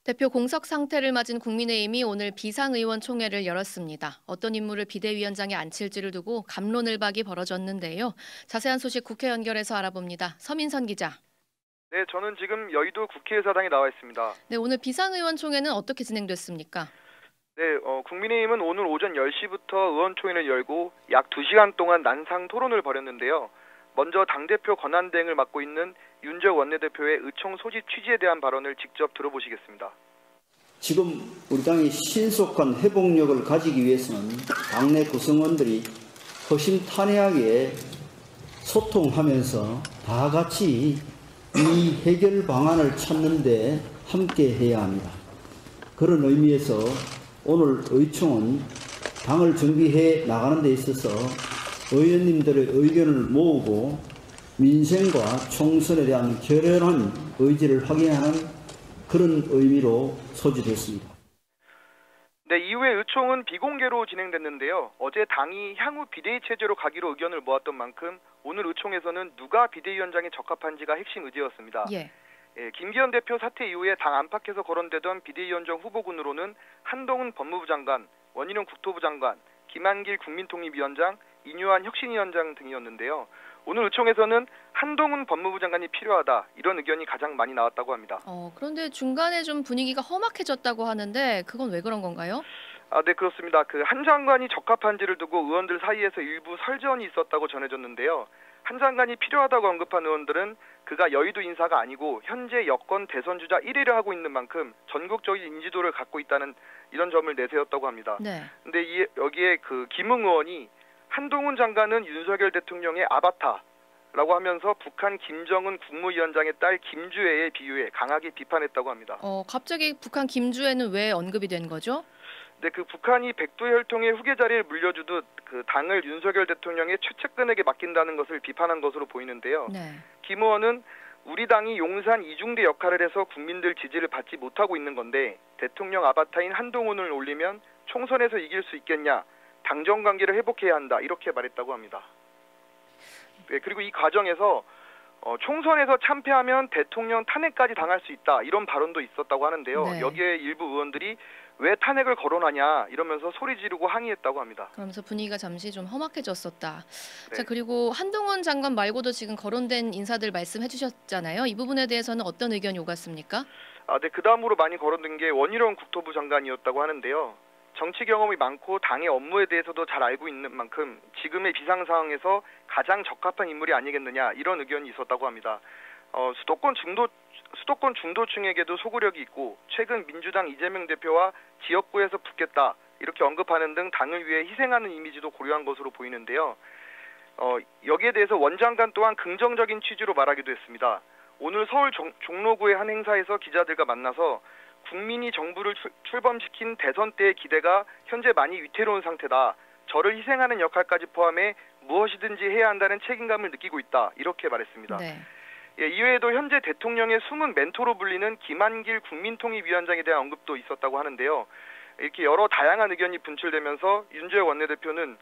대표 공석 상태를 맞은 국민의힘이 오늘 비상의원총회를 열었습니다. 어떤 인물을 비대위원장에 앉힐지를 두고 갑론을박이 벌어졌는데요. 자세한 소식 국회 연결해서 알아봅니다. 서민선 기자. 네, 저는 지금 여의도 국회의사당에 나와 있습니다. 네, 오늘 비상의원총회는 어떻게 진행됐습니까? 네, 국민의힘은 오늘 오전 10시부터 의원총회를 열고 약 2시간 동안 난상 토론을 벌였는데요. 먼저 당대표 권한대행을 맡고 있는 윤재욱 원내대표의 의총 소집 취지에 대한 발언을 직접 들어보시겠습니다. 지금 우리 당이 신속한 회복력을 가지기 위해서는 당내 구성원들이 허심탄회하게 소통하면서 다 같이 이 해결 방안을 찾는 데 함께 해야 합니다. 그런 의미에서 오늘 의총은 당을 정비해 나가는 데 있어서 의원님들의 의견을 모으고 민생과 총선에 대한 결연한 의지를 확인하는 그런 의미로 소집했습니다. 네, 이후에 의총은 비공개로 진행됐는데요. 어제 당이 향후 비대위 체제로 가기로 의견을 모았던 만큼 오늘 의총에서는 누가 비대위원장에 적합한지가 핵심 의제였습니다. 예. 김기현 대표 사퇴 이후에 당 안팎에서 거론되던 비대위원장 후보군으로는 한동훈 법무부 장관, 원희룡 국토부 장관, 김한길 국민통일위원장, 이뇨한 혁신위원장 등이었는데요. 오늘 의총에서는 한동훈 법무부 장관이 필요하다, 이런 의견이 가장 많이 나왔다고 합니다. 그런데 중간에 좀 분위기가 험악해졌다고 하는데 그건 왜 그런 건가요? 네, 그렇습니다. 한 장관이 적합한지를 두고 의원들 사이에서 일부 설전이 있었다고 전해졌는데요. 한 장관이 필요하다고 언급한 의원들은 그가 여의도 인사가 아니고 현재 여권 대선 주자 1위를 하고 있는 만큼 전국적인 인지도를 갖고 있다는 이런 점을 내세웠다고 합니다. 네. 근데 여기에 김웅 의원이 한동훈 장관은 윤석열 대통령의 아바타라고 하면서 북한 김정은 국무위원장의 딸 김주애에 비유해 강하게 비판했다고 합니다. 갑자기 북한 김주애는 왜 언급이 된 거죠? 네, 북한이 백두혈통의 후계 자리를 물려주듯 당을 윤석열 대통령의 최측근에게 맡긴다는 것을 비판한 것으로 보이는데요. 네. 김 의원은 우리 당이 용산 이중대 역할을 해서 국민들 지지를 받지 못하고 있는 건데 대통령 아바타인 한동훈을 올리면 총선에서 이길 수 있겠냐, 당정 관계를 회복해야 한다, 이렇게 말했다고 합니다. 네, 그리고 이 과정에서 총선에서 참패하면 대통령 탄핵까지 당할 수 있다, 이런 발언도 있었다고 하는데요. 네. 여기에 일부 의원들이 왜 탄핵을 거론하냐 이러면서 소리 지르고 항의했다고 합니다. 그러면서 분위기가 잠시 좀 험악해졌었다. 네. 자, 그리고 한동훈 장관 말고도 지금 거론된 인사들 말씀해 주셨잖아요. 이 부분에 대해서는 어떤 의견이 오갔습니까? 네, 그 다음으로 많이 거론된 게 원희룡 국토부 장관이었다고 하는데요. 정치 경험이 많고 당의 업무에 대해서도 잘 알고 있는 만큼 지금의 비상 상황에서 가장 적합한 인물이 아니겠느냐, 이런 의견이 있었다고 합니다. 수도권 중도층에게도 소구력이 있고 최근 민주당 이재명 대표와 지역구에서 붙겠다, 이렇게 언급하는 등 당을 위해 희생하는 이미지도 고려한 것으로 보이는데요. 여기에 대해서 원 장관 또한 긍정적인 취지로 말하기도 했습니다. 오늘 서울 종로구의 한 행사에서 기자들과 만나서 국민이 정부를 출범시킨 대선 때의 기대가 현재 많이 위태로운 상태다. 저를 희생하는 역할까지 포함해 무엇이든지 해야 한다는 책임감을 느끼고 있다, 이렇게 말했습니다. 네. 이외에도 현재 대통령의 숨은 멘토로 불리는 김한길 국민통일위원장에 대한 언급도 있었다고 하는데요. 이렇게 여러 다양한 의견이 분출되면서 윤재욱 원내대표는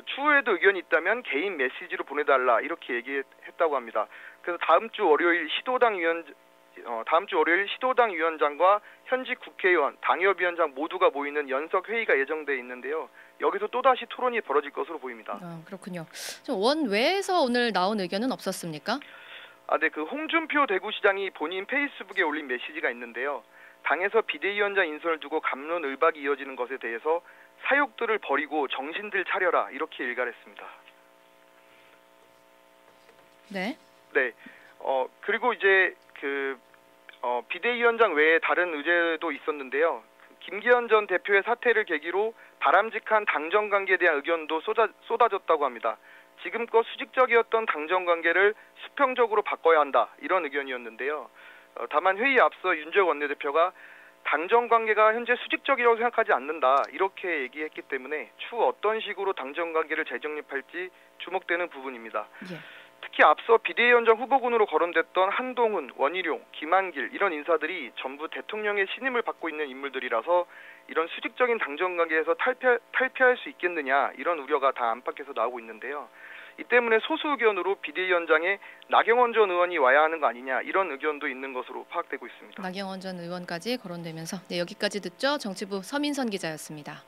추후에도 의견이 있다면 개인 메시지로 보내달라, 이렇게 얘기했다고 합니다. 그래서 다음 주 월요일 시도당 위원장과 현직 국회의원, 당협위원장 모두가 모이는 연석 회의가 예정돼 있는데요. 여기서 또다시 토론이 벌어질 것으로 보입니다. 그렇군요. 원외에서 오늘 나온 의견은 없었습니까? 네, 홍준표 대구시장이 본인 페이스북에 올린 메시지가 있는데요. 당에서 비대위원장 인선을 두고 갑론을박이 이어지는 것에 대해서 사욕들을 버리고 정신들 차려라, 이렇게 일갈했습니다. 네. 네. 그리고 이제 비대위원장 외에 다른 의제도 있었는데요. 김기현 전 대표의 사퇴를 계기로 바람직한 당정 관계에 대한 의견도 쏟아졌다고 합니다. 지금껏 수직적이었던 당정 관계를 수평적으로 바꿔야 한다, 이런 의견이었는데요. 다만 회의에 앞서 윤재욱 원내대표가 당정 관계가 현재 수직적이라고 생각하지 않는다, 이렇게 얘기했기 때문에 추후 어떤 식으로 당정 관계를 재정립할지 주목되는 부분입니다. 예. 특히 앞서 비대위원장 후보군으로 거론됐던 한동훈, 원희룡, 김한길, 이런 인사들이 전부 대통령의 신임을 받고 있는 인물들이라서 이런 수직적인 당정 관계에서 탈피할 수 있겠느냐, 이런 우려가 당 안팎에서 나오고 있는데요. 이 때문에 소수 의견으로 비대위원장에 나경원 전 의원이 와야 하는 거 아니냐 이런 의견도 있는 것으로 파악되고 있습니다. 나경원 전 의원까지 거론되면서 여기까지 듣죠. 정치부 서민선 기자였습니다.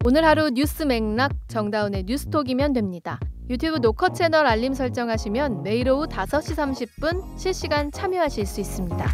오늘 하루 뉴스 맥락 정다운의 뉴스톡이면 됩니다. 유튜브 노커 채널 알림 설정하시면 매일 오후 5시 30분 실시간 참여하실 수 있습니다.